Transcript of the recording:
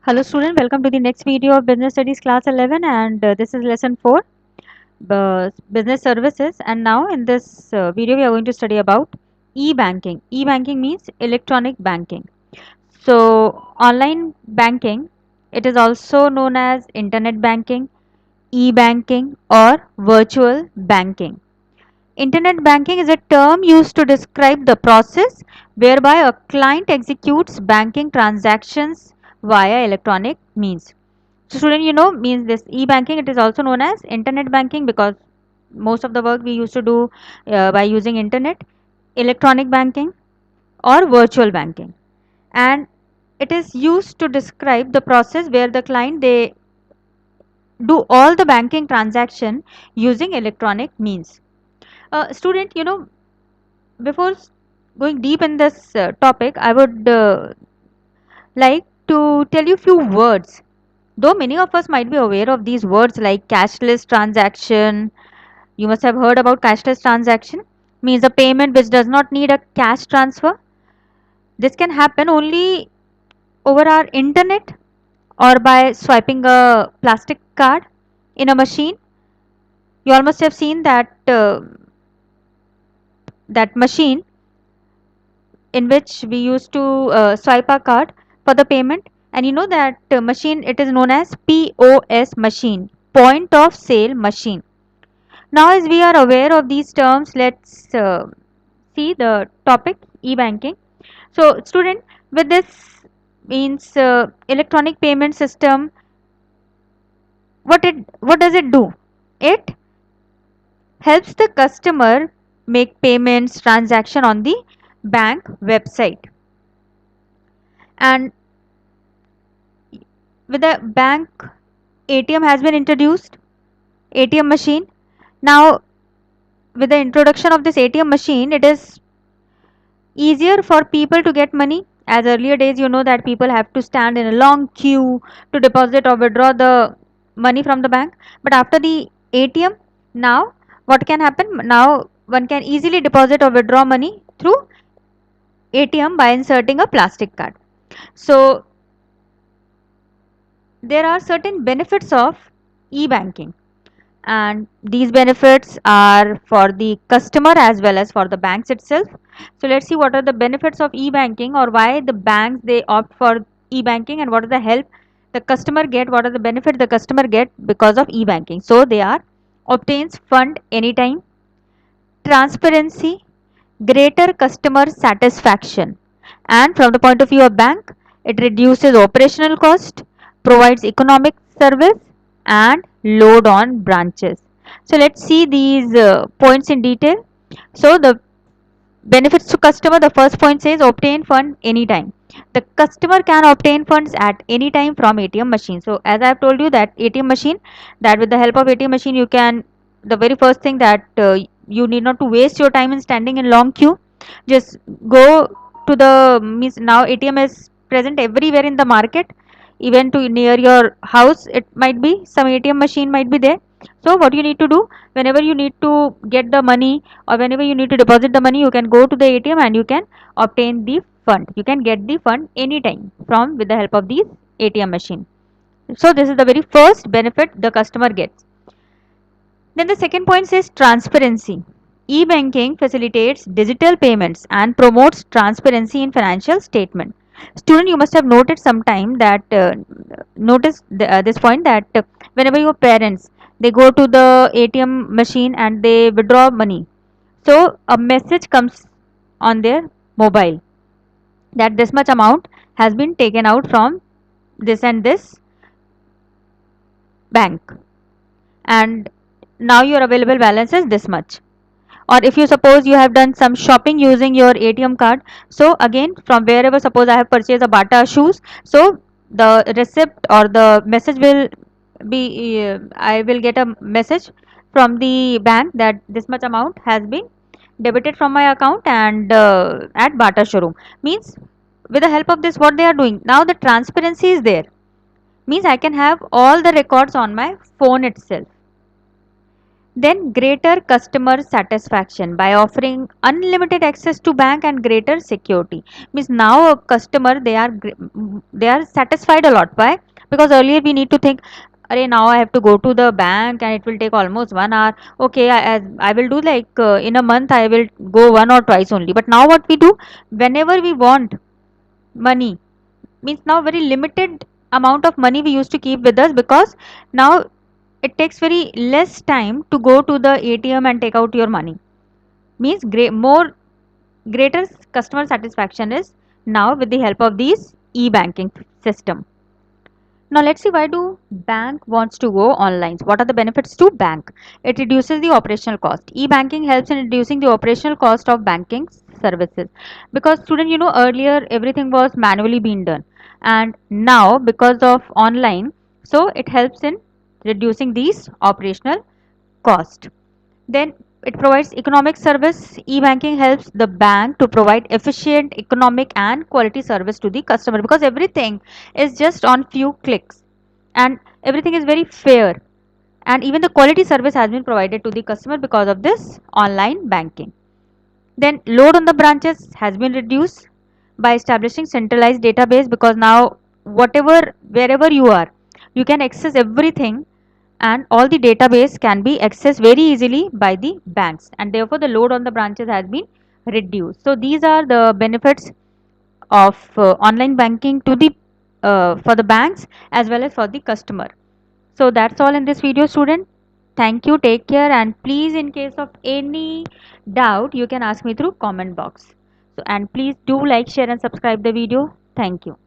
Hello student, welcome to the next video of Business Studies class 11 and this is lesson 4, Business Services, and now in this video we are going to study about e-banking. E-banking means electronic banking. So online banking, it is also known as internet banking, e-banking or virtual banking. Internet banking is a term used to describe the process whereby a client executes banking transactions via electronic means. So student, means this e-banking, it is also known as internet banking because most of the work we used to do by using internet, electronic banking or virtual banking. And it is used to describe the process where the client, they do all the banking transaction using electronic means. Student, before going deep in this topic, I would like to tell you few words. Though many of us might be aware of these words like cashless transaction, you must have heard about cashless transaction, means a payment which does not need a cash transfer. This can happen only over our internet or by swiping a plastic card in a machine. You all must have seen that machine in which we used to swipe our card for the payment, and you know that machine, it is known as POS machine, point of sale machine. Now as we are aware of these terms, let's see the topic e-banking. So student, with this means electronic payment system, what does it do? It helps the customer make payments transaction on the bank website. And with the bank, ATM has been introduced, ATM machine. Now with the introduction of this ATM machine, it is easier for people to get money. As earlier days, you know that people have to stand in a long queue to deposit or withdraw the money from the bank. But after the ATM, now what can happen? Now one can easily deposit or withdraw money through ATM by inserting a plastic card. So there are certain benefits of e-banking, and these benefits are for the customer as well as for the banks itself. So let's see what are the benefits of e-banking, or why the banks they opt for e-banking, and what is the help the customer get, what are the benefits the customer get because of e-banking. So they are: obtains fund anytime, transparency, greater customer satisfaction, and from the point of view of bank, it reduces operational cost, provides economic service, and load on branches. So let's see these points in detail. So the benefits to customer, the first point says obtain fund anytime. The customer can obtain funds at any time from ATM machine. So as I have told you that ATM machine, that with the help of ATM machine you can, the very first thing that you need not to waste your time in standing in long queue. Just go to the, means now ATM is present everywhere in the market, even to near your house it might be, some ATM machine might be there. So what you need to do, whenever you need to get the money or whenever you need to deposit the money, you can go to the ATM and you can obtain the fund. You can get the fund anytime from with the help of these ATM machine. So this is the very first benefit the customer gets. Then the second point says transparency. E-banking facilitates digital payments and promotes transparency in financial statement. Student, you must have noted sometime that this point that whenever your parents they go to the ATM machine and they withdraw money, so a message comes on their mobile that this much amount has been taken out from this and this bank, and now your available balance is this much. Or if you suppose you have done some shopping using your ATM card, so again from wherever, suppose I have purchased a Bata shoes, so the receipt or the message will be I will get a message from the bank that this much amount has been debited from my account and at Bata showroom. Means with the help of this, what they are doing now, the transparency is there, means I can have all the records on my phone itself. Then greater customer satisfaction by offering unlimited access to bank and greater security. Means now a customer, they are satisfied a lot. Why? Because earlier we need to think, Arey, now I have to go to the bank and it will take almost 1 hour. Okay, I will do like in a month I will go one or twice only. But now what we do, whenever we want money, means now very limited amount of money we used to keep with us, because now it takes very less time to go to the ATM and take out your money. Means greater customer satisfaction is now with the help of these e-banking system. Now let's see, why do bank wants to go online? What are the benefits to bank? It reduces the operational cost. E-banking helps in reducing the operational cost of banking services. Because student, earlier everything was manually being done, and now because of online, so it helps in reducing these operational cost. Then it provides economic service. E-banking helps the bank to provide efficient, economic and quality service to the customer, because everything is just on few clicks and everything is very fair, and even the quality service has been provided to the customer because of this online banking. Then load on the branches has been reduced by establishing centralized database, because now whatever wherever you are, you can access everything, and all the database can be accessed very easily by the banks, and therefore the load on the branches has been reduced. So these are the benefits of online banking to the for the banks as well as for the customer. So that's all in this video, student. Thank you, take care, and please, in case of any doubt, you can ask me through comment box. So, and please do like, share and subscribe the video. Thank you.